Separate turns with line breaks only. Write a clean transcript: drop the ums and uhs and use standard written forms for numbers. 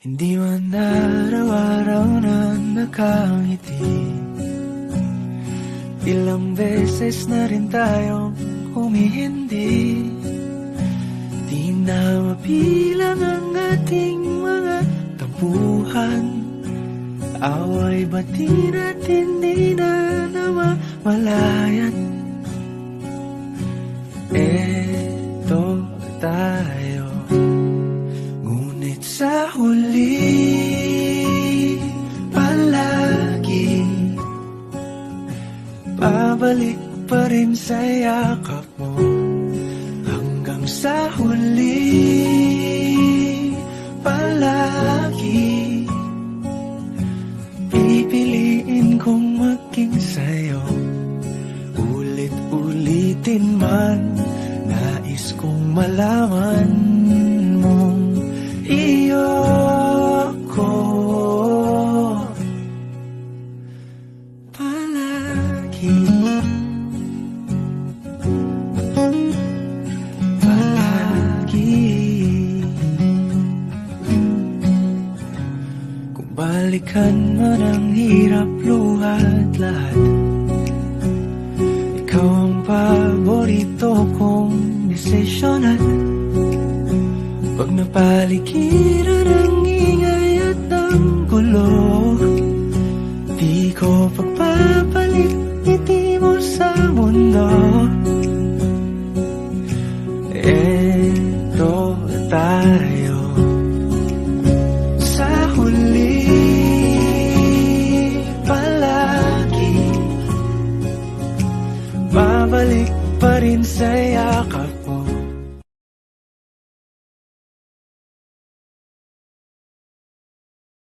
Hindi man araw-araw na nakangiti, ilang beses na rin tayong humihindi. Di na mabilang ang ating mga tampuhan, away bati natin di na namamalayan. Eto tayo, ngunit sa huli palagi babalik pa rin sa yakap mo. Hanggang sa huli palagi pipiliin kong maging sa'yo. Ulit-ulitin man, nais kong malaman mong iyo ko palagi. Kung balikan man ang hirap, luhat lahat, ikaw ang paborito kong desisyonan. Pag napaligiran ang ingay at ang gulo, di ko pagpapalit ngiti mo sa mundo. Eto tayo,